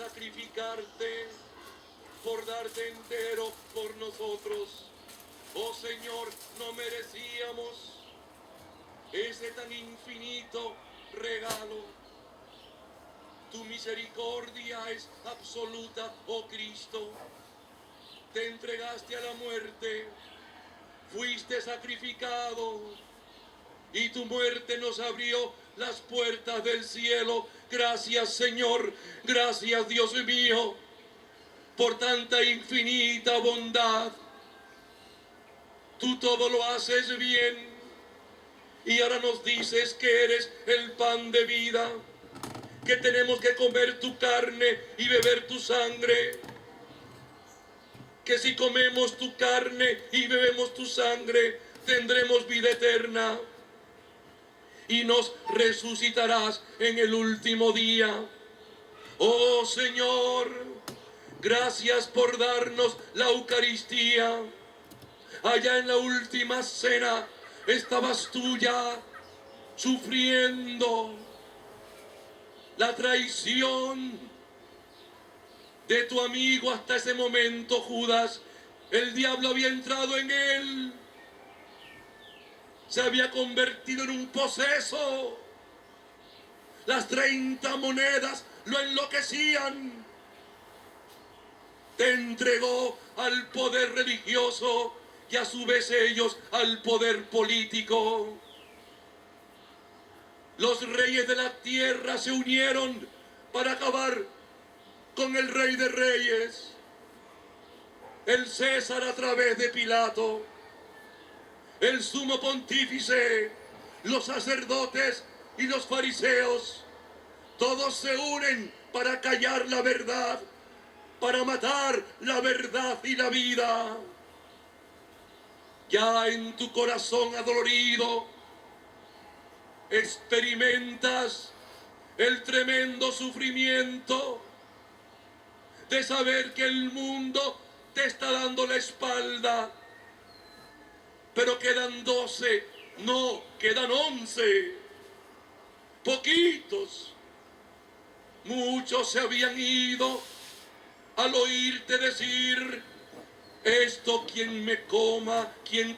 sacrificarte, por darte entero por nosotros. Oh Señor, no merecíamos ese tan infinito regalo. Tu misericordia es absoluta, oh Cristo. Te entregaste a la muerte, fuiste sacrificado y tu muerte nos abrió las puertas del cielo. Gracias, Señor, gracias, Dios mío, por tanta infinita bondad. Tú todo lo haces bien y ahora nos dices que eres el pan de vida, que tenemos que comer tu carne y beber tu sangre, que si comemos tu carne y bebemos tu sangre tendremos vida eterna y nos resucitarás en el último día. Oh Señor, gracias por darnos la Eucaristía. Allá en la última cena estabas tú ya sufriendo la traición de tu amigo hasta ese momento, Judas. El diablo había entrado en él, se había convertido en un poseso. Las 30 monedas lo enloquecían. Te entregó al poder religioso y a su vez ellos al poder político. Los reyes de la tierra se unieron para acabar con el Rey de Reyes, el César a través de Pilato, el sumo pontífice, los sacerdotes y los fariseos. Todos se unen para callar la verdad, para matar la verdad y la vida. Ya en tu corazón adolorido experimentas el tremendo sufrimiento de saber que el mundo te está dando la espalda, pero quedan 12, no, quedan 11, poquitos. Muchos se habían ido al oírte decir: esto quien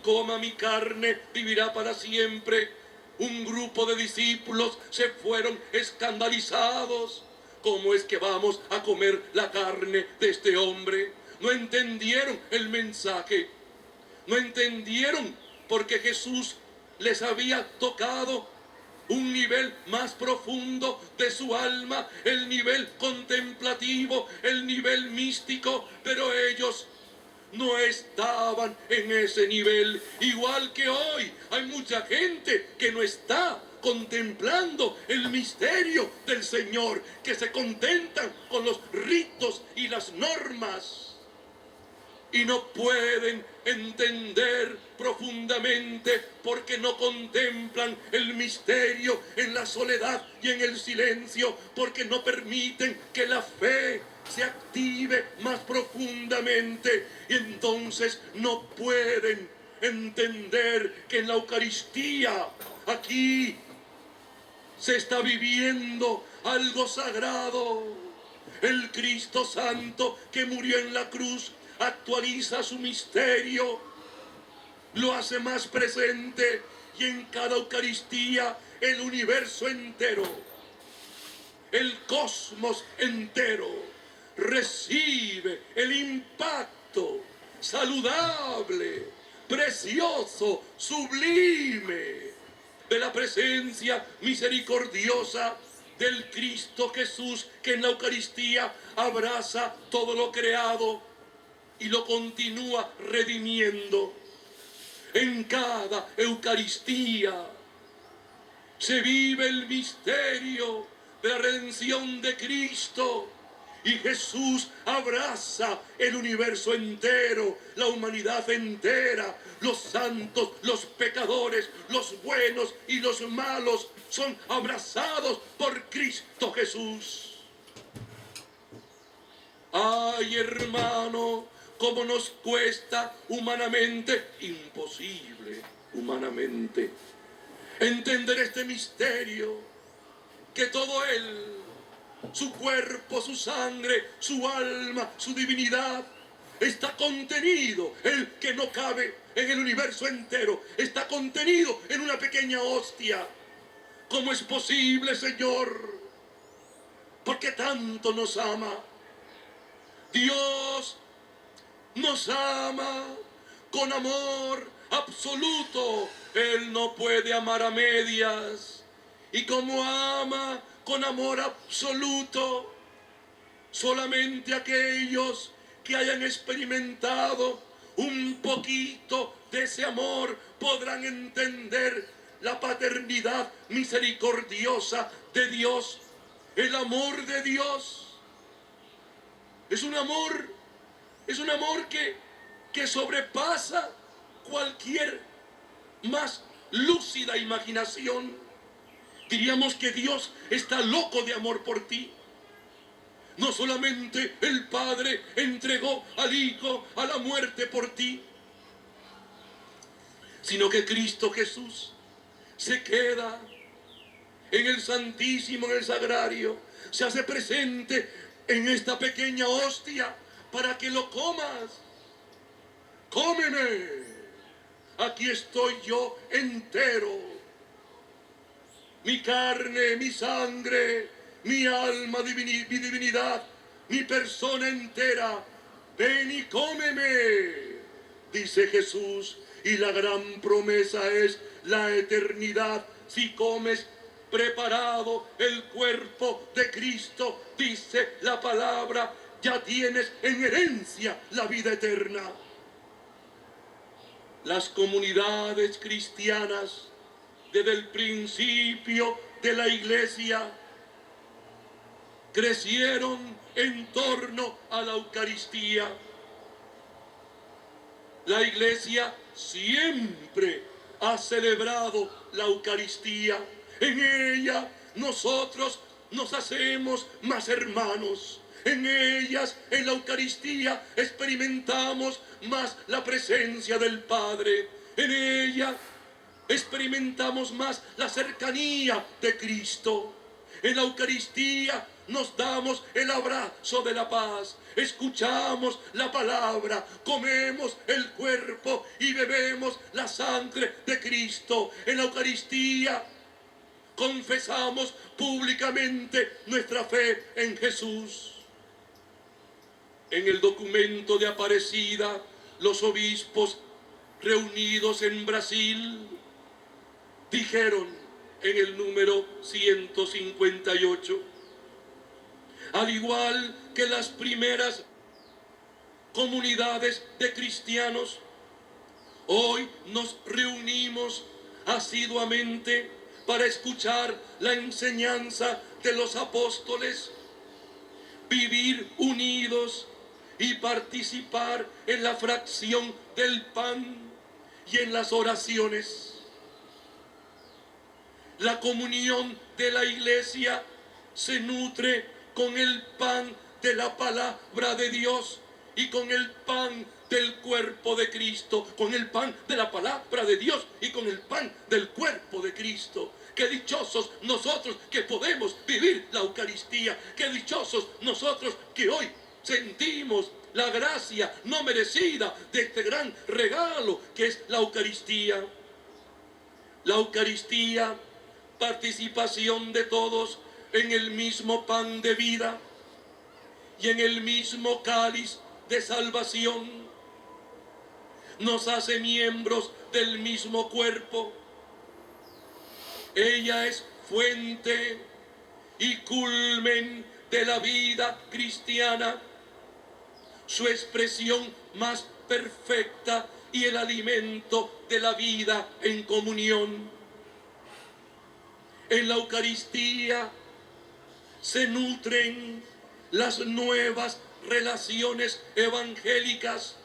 coma mi carne vivirá para siempre. Un grupo de discípulos se fueron escandalizados. ¿Cómo es que vamos a comer la carne de este hombre? No entendieron el mensaje. No entendieron porque Jesús les había tocado un nivel más profundo de su alma, el nivel contemplativo, el nivel místico, pero ellos no estaban en ese nivel. Igual que hoy hay mucha gente que no está contemplando el misterio del Señor, que se contentan con los ritos y las normas y no pueden entender profundamente porque no contemplan el misterio en la soledad y en el silencio, porque no permiten que la fe se active más profundamente y entonces no pueden entender que en la Eucaristía aquí se está viviendo algo sagrado. El Cristo Santo que murió en la cruz actualiza su misterio, lo hace más presente y en cada Eucaristía el universo entero, el cosmos entero recibe el impacto saludable, precioso, sublime de la presencia misericordiosa del Cristo Jesús, que en la Eucaristía abraza todo lo creado y lo continúa redimiendo. En cada Eucaristía se vive el misterio de la redención de Cristo y Jesús abraza el universo entero, la humanidad entera, los santos, los pecadores, los buenos y los malos son abrazados por Cristo Jesús. Ay, hermano, cómo nos cuesta humanamente, imposible humanamente, entender este misterio, que todo Él su cuerpo, su sangre, su alma, su divinidad. Está contenido, el que no cabe en el universo entero, está contenido en una pequeña hostia. ¿Cómo es posible, Señor? Porque tanto nos ama. Dios nos ama con amor absoluto. Él no puede amar a medias. Y como ama con amor absoluto, solamente aquellos que hayan experimentado un poquito de ese amor podrán entender la paternidad misericordiosa de Dios. El amor de Dios es un amor que sobrepasa cualquier más lúcida imaginación. Diríamos que Dios está loco de amor por ti. No solamente el Padre entregó al Hijo a la muerte por ti, sino que Cristo Jesús se queda en el Santísimo, en el Sagrario, se hace presente en esta pequeña hostia para que lo comas. Cómeme, aquí estoy yo entero, mi carne, mi sangre, mi alma, mi divinidad, mi persona entera. Ven y cómeme, dice Jesús. Y la gran promesa es la eternidad. Si comes preparado el cuerpo de Cristo, dice la palabra, ya tienes en herencia la vida eterna. Las comunidades cristianas, desde el principio de la iglesia, crecieron en torno a la Eucaristía. La iglesia siempre ha celebrado la Eucaristía. En ella nosotros nos hacemos más hermanos. En ellas, en la Eucaristía, experimentamos más la presencia del Padre. En ella experimentamos más la cercanía de Cristo. En la Eucaristía nos damos el abrazo de la paz, escuchamos la palabra, comemos el cuerpo y bebemos la sangre de Cristo. En la Eucaristía confesamos públicamente nuestra fe en Jesús. En el documento de Aparecida, los obispos reunidos en Brasil dijeron en el número 158, al igual que las primeras comunidades de cristianos, hoy nos reunimos asiduamente para escuchar la enseñanza de los apóstoles, vivir unidos y participar en la fracción del pan y en las oraciones. La comunión de la iglesia se nutre con el pan de la palabra de Dios y con el pan del cuerpo de Cristo, con el pan de la palabra de Dios y con el pan del cuerpo de Cristo. Qué dichosos nosotros que podemos vivir la Eucaristía, qué dichosos nosotros que hoy sentimos la gracia no merecida de este gran regalo que es la Eucaristía. La Eucaristía, participación de todos en el mismo pan de vida y en el mismo cáliz de salvación, nos hace miembros del mismo cuerpo. Ella es fuente y culmen de la vida cristiana, su expresión más perfecta y el alimento de la vida en comunión. En la Eucaristía se nutren las nuevas relaciones evangélicas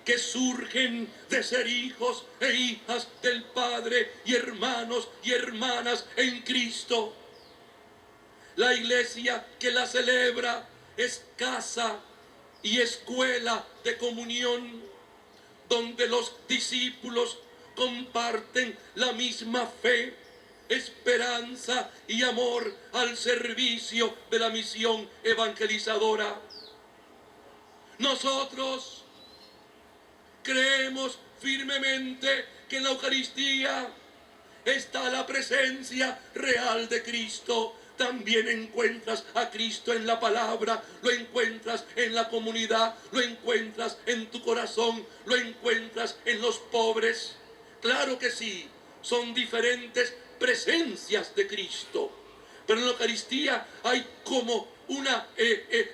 que surgen de ser hijos e hijas del Padre y hermanos y hermanas en Cristo. La iglesia que la celebra es casa y escuela de comunión, donde los discípulos comparten la misma fe, esperanza y amor al servicio de la misión evangelizadora. Nosotros creemos firmemente que en la Eucaristía está la presencia real de Cristo. También encuentras a Cristo en la palabra, lo encuentras en la comunidad, lo encuentras en tu corazón, lo encuentras en los pobres. Claro que sí, son diferentes presencias de Cristo, pero en la Eucaristía hay como una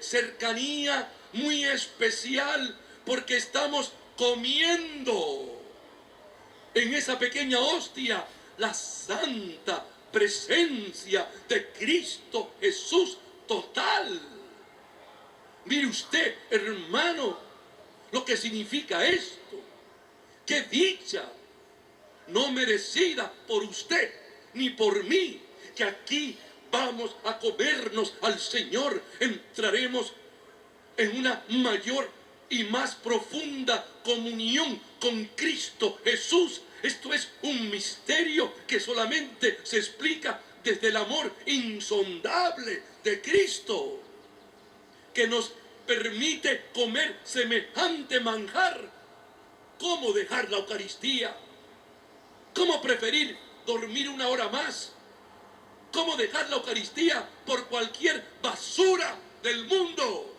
cercanía muy especial, porque estamos comiendo en esa pequeña hostia la santa presencia de Cristo Jesús total. Mire usted, hermano, lo que significa esto. ¡Qué dicha! No merecida por usted ni por mí, que aquí vamos a comernos al Señor. Entraremos en una mayor y más profunda comunión con Cristo Jesús. Esto es un misterio que solamente se explica desde el amor insondable de Cristo, que nos permite comer semejante manjar. ¿Cómo dejar la Eucaristía? ¿Cómo preferir dormir una hora más? ¿Cómo dejar la Eucaristía por cualquier basura del mundo?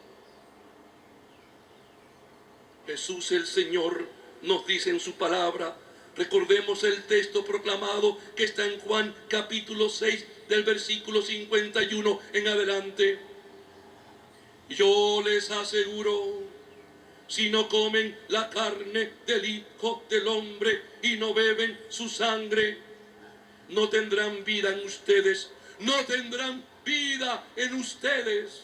Jesús el Señor nos dice en su palabra, recordemos el texto proclamado que está en Juan capítulo 6 del versículo 51 en adelante. Yo les aseguro, si no comen la carne del Hijo del Hombre y no beben su sangre, no tendrán vida en ustedes, no tendrán vida en ustedes.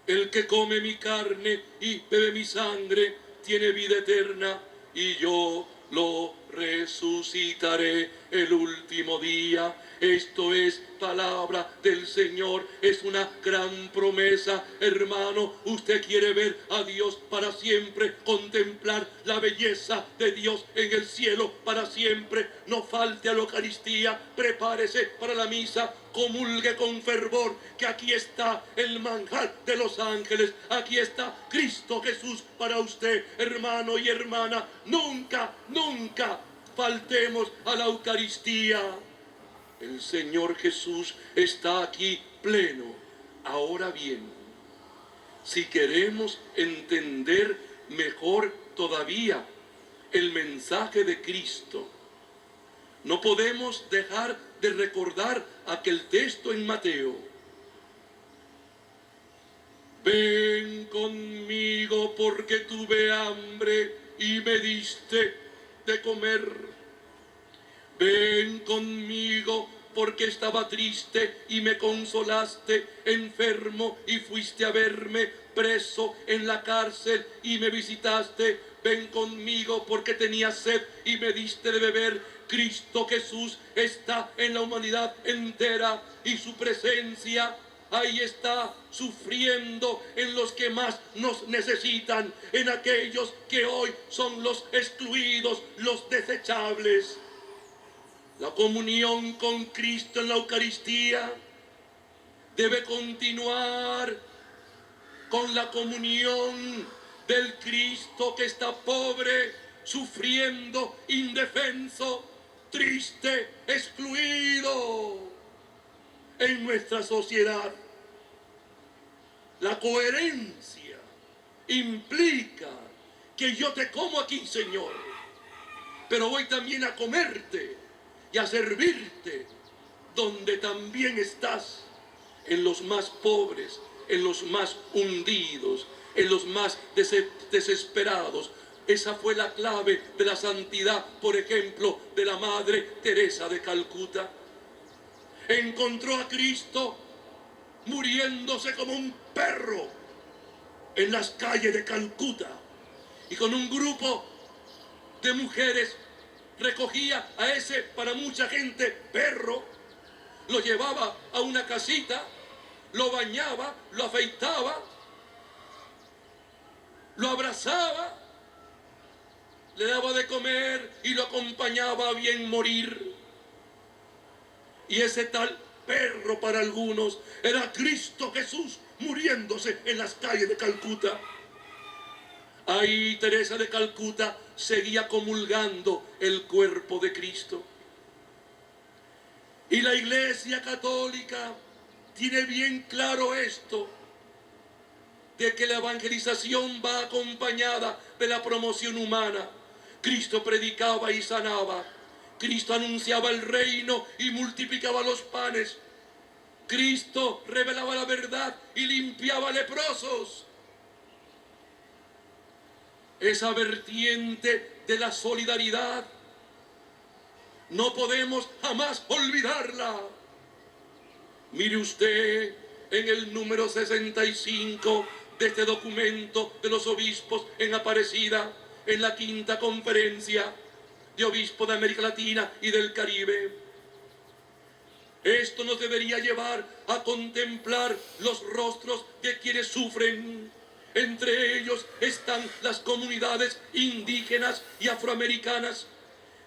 El que come mi carne y bebe mi sangre tiene vida eterna, y yo lo resucitaré el último día. Esto es palabra del Señor, es una gran promesa, hermano. Usted quiere ver a Dios para siempre, contemplar la belleza de Dios en el cielo para siempre. No falte a la Eucaristía, prepárese para la misa, comulgue con fervor, que aquí está el manjar de los ángeles, aquí está Cristo Jesús para usted, hermano y hermana. Nunca, nunca faltemos a la Eucaristía. El Señor Jesús está aquí pleno. Ahora bien, si queremos entender mejor todavía el mensaje de Cristo, no podemos dejar de recordar aquel texto en Mateo. Ven conmigo porque tuve hambre y me diste de comer. Ven conmigo porque estaba triste y me consolaste, enfermo y fuiste a verme, preso en la cárcel y me visitaste. Ven conmigo porque tenía sed y me diste de beber. Cristo Jesús está en la humanidad entera y su presencia ahí está, sufriendo en los que más nos necesitan, en aquellos que hoy son los excluidos, los desechables. La comunión con Cristo en la Eucaristía debe continuar con la comunión del Cristo que está pobre, sufriendo, indefenso, triste, excluido en nuestra sociedad. La coherencia implica que yo te como aquí, Señor, pero voy también a comerte y a servirte donde también estás, en los más pobres, en los más hundidos, en los más desesperados. Esa fue la clave de la santidad, por ejemplo, de la Madre Teresa de Calcuta. Encontró a Cristo muriéndose como un perro en las calles de Calcuta, y con un grupo de mujeres recogía a ese, para mucha gente, perro, lo llevaba a una casita, lo bañaba, lo afeitaba, lo abrazaba, le daba de comer y lo acompañaba a bien morir. Y ese tal perro para algunos era Cristo Jesús muriéndose en las calles de Calcuta. Ahí Teresa de Calcuta seguía comulgando el cuerpo de Cristo. Y la Iglesia Católica tiene bien claro esto, de que la evangelización va acompañada de la promoción humana. Cristo predicaba y sanaba. Cristo anunciaba el reino y multiplicaba los panes. Cristo revelaba la verdad y limpiaba leprosos. Esa vertiente de la solidaridad no podemos jamás olvidarla. Mire usted en el número 65 de este documento de los obispos en Aparecida, en la quinta conferencia de obispos de América Latina y del Caribe. Esto nos debería llevar a contemplar los rostros de quienes sufren. Entre ellos están las comunidades indígenas y afroamericanas,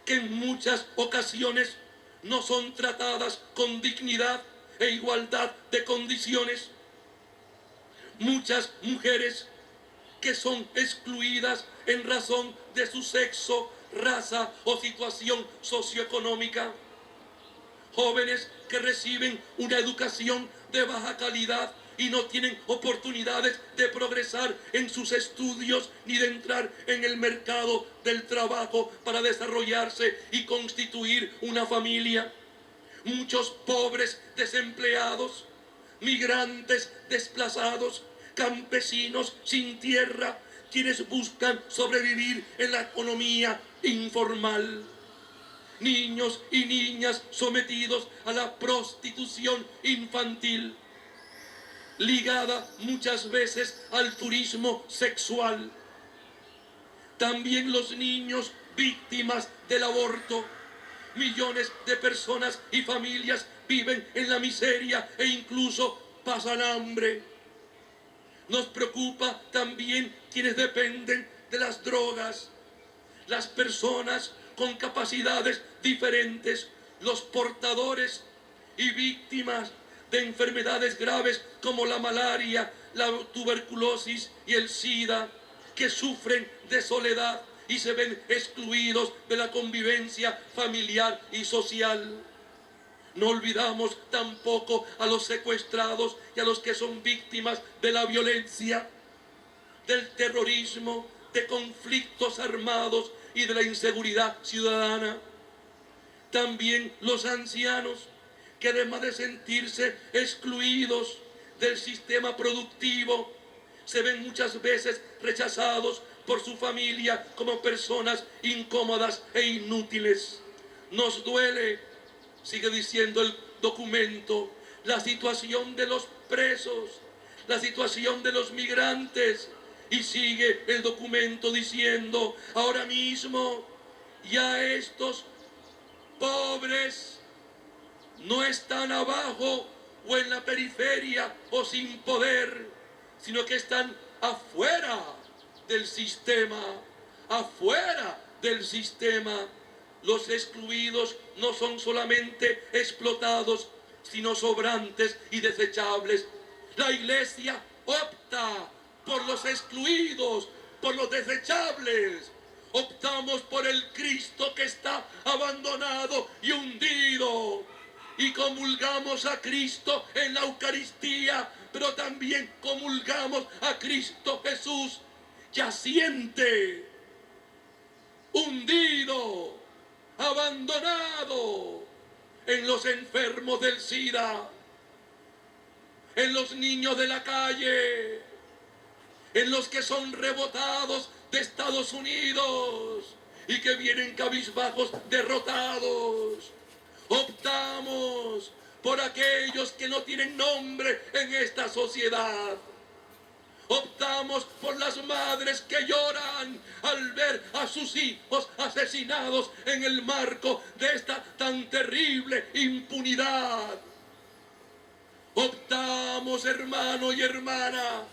que en muchas ocasiones no son tratadas con dignidad e igualdad de condiciones. Muchas mujeres que son excluidas en razón de su sexo, raza o situación socioeconómica. Jóvenes que reciben una educación de baja calidad y no tienen oportunidades de progresar en sus estudios ni de entrar en el mercado del trabajo para desarrollarse y constituir una familia. Muchos pobres desempleados, migrantes desplazados, campesinos sin tierra, quienes buscan sobrevivir en la economía informal. Niños y niñas sometidos a la prostitución infantil, ligada muchas veces al turismo sexual. También los niños víctimas del aborto. Millones de personas y familias viven en la miseria e incluso pasan hambre. Nos preocupa también quienes dependen de las drogas, las personas con capacidades diferentes, los portadores y víctimas de enfermedades graves como la malaria, la tuberculosis y el SIDA, que sufren de soledad y se ven excluidos de la convivencia familiar y social. No olvidamos tampoco a los secuestrados y a los que son víctimas de la violencia, del terrorismo, de conflictos armados y de la inseguridad ciudadana. También los ancianos, que además de sentirse excluidos del sistema productivo, se ven muchas veces rechazados por su familia como personas incómodas e inútiles. Nos duele, sigue diciendo el documento, la situación de los presos, la situación de los migrantes. Y sigue el documento diciendo, ahora mismo ya estos pobres no están abajo o en la periferia o sin poder, sino que están afuera del sistema, afuera del sistema. Los excluidos no son solamente explotados, sino sobrantes y desechables. La Iglesia opta por los excluidos, por los desechables. Optamos por el Cristo que está abandonado y hundido. Y comulgamos a Cristo en la Eucaristía, pero también comulgamos a Cristo Jesús yaciente, hundido, abandonado, en los enfermos del SIDA, en los niños de la calle, en los que son rebotados de Estados Unidos y que vienen cabizbajos, derrotados. Optamos por aquellos que no tienen nombre en esta sociedad. Optamos por las madres que lloran al ver a sus hijos asesinados en el marco de esta tan terrible impunidad. Optamos, hermano y hermana,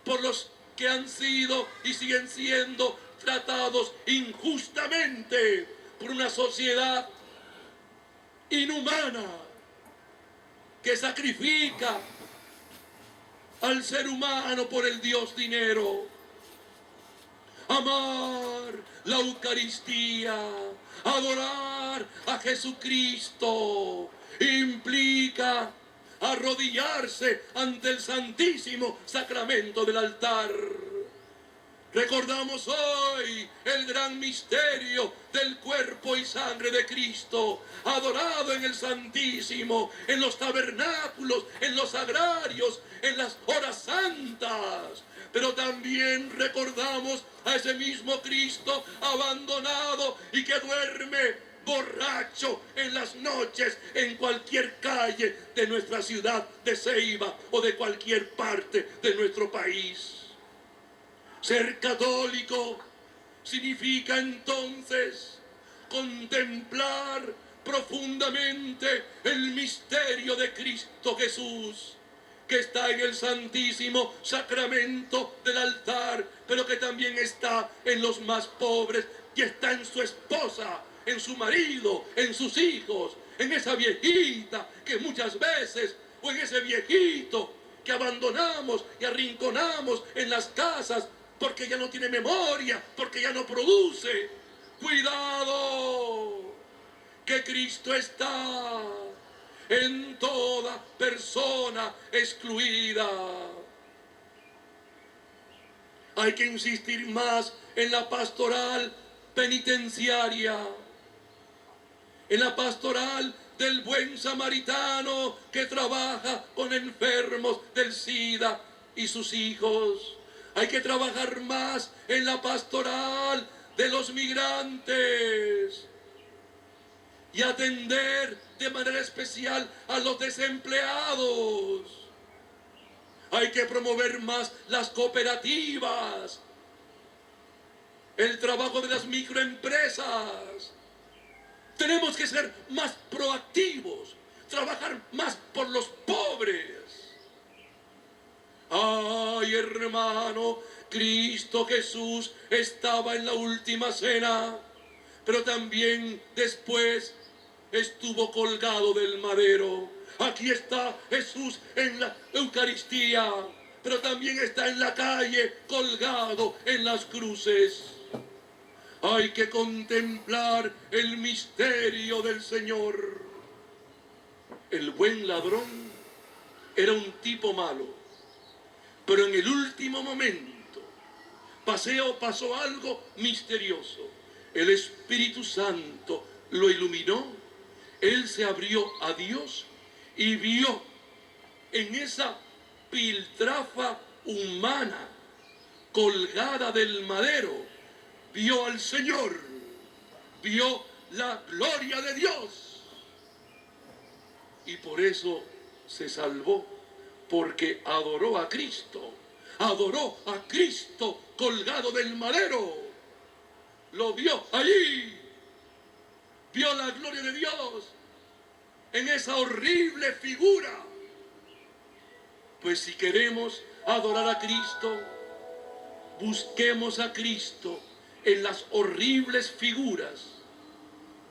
por los que han sido y siguen siendo tratados injustamente por una sociedad inhumana, que sacrifica al ser humano por el Dios dinero. Amar la Eucaristía, adorar a Jesucristo, implica arrodillarse ante el Santísimo Sacramento del altar. Recordamos hoy el gran misterio del cuerpo y sangre de Cristo, adorado en el Santísimo, en los tabernáculos, en los sagrarios, en las horas santas. Pero también recordamos a ese mismo Cristo abandonado y que duerme borracho en las noches en cualquier calle de nuestra ciudad de Ceiba o de cualquier parte de nuestro país. Ser católico significa entonces contemplar profundamente el misterio de Cristo Jesús, que está en el Santísimo Sacramento del altar, pero que también está en los más pobres, y está en su esposa, en su marido, en sus hijos, en esa viejita que muchas veces, o en ese viejito que abandonamos y arrinconamos en las casas, porque ya no tiene memoria, porque ya no produce. ¡Cuidado! Que Cristo está en toda persona excluida. Hay que insistir más en la pastoral penitenciaria, en la pastoral del buen samaritano que trabaja con enfermos del SIDA y sus hijos. Hay que trabajar más en la pastoral de los migrantes y atender de manera especial a los desempleados. Hay que promover más las cooperativas, el trabajo de las microempresas. Tenemos que ser más proactivos, trabajar más por los pobres. Ay, hermano, Cristo Jesús estaba en la última cena, pero también después estuvo colgado del madero. Aquí está Jesús en la Eucaristía, pero también está en la calle colgado en las cruces. Hay que contemplar el misterio del Señor. El buen ladrón era un tipo malo, pero en el último momento pasó algo misterioso. El Espíritu Santo lo iluminó, él se abrió a Dios y vio en esa piltrafa humana colgada del madero, vio al Señor, vio la gloria de Dios, y por eso se salvó, porque adoró a Cristo colgado del madero, lo vio allí, vio la gloria de Dios en esa horrible figura. Pues si queremos adorar a Cristo, busquemos a Cristo en las horribles figuras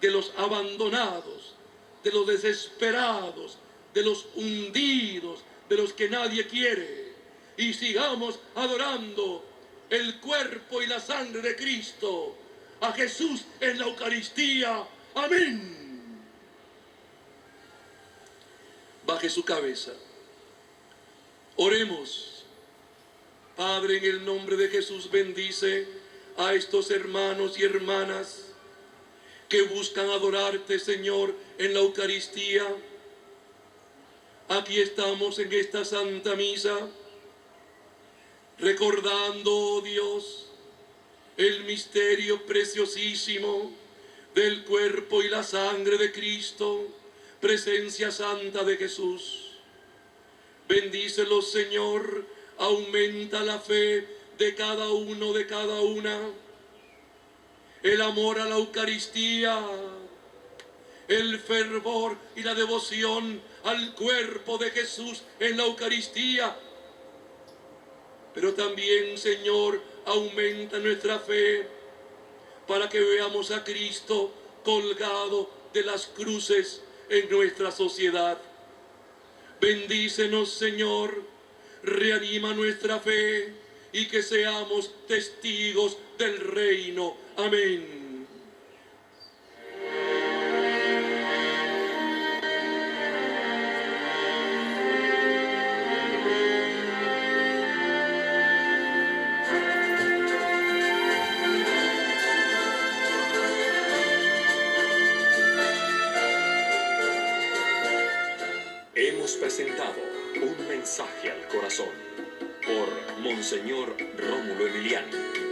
de los abandonados, de los desesperados, de los hundidos, de los que nadie quiere, y sigamos adorando el cuerpo y la sangre de Cristo, a Jesús en la Eucaristía. Amén. Baje su cabeza. Oremos. Padre, en el nombre de Jesús, bendice a estos hermanos y hermanas que buscan adorarte, Señor, en la Eucaristía. Aquí estamos en esta Santa Misa, recordando, oh Dios, el misterio preciosísimo del cuerpo y la sangre de Cristo, presencia santa de Jesús. Bendícelos, Señor, aumenta la fe de cada uno, de cada una, el amor a la Eucaristía, el fervor y la devoción al cuerpo de Jesús en la Eucaristía. Pero también, Señor, aumenta nuestra fe para que veamos a Cristo colgado de las cruces en nuestra sociedad. Bendícenos, Señor, reanima nuestra fe y que seamos testigos del reino. Amén. Hemos presentado un mensaje al corazón por Monseñor Rómulo Emiliani.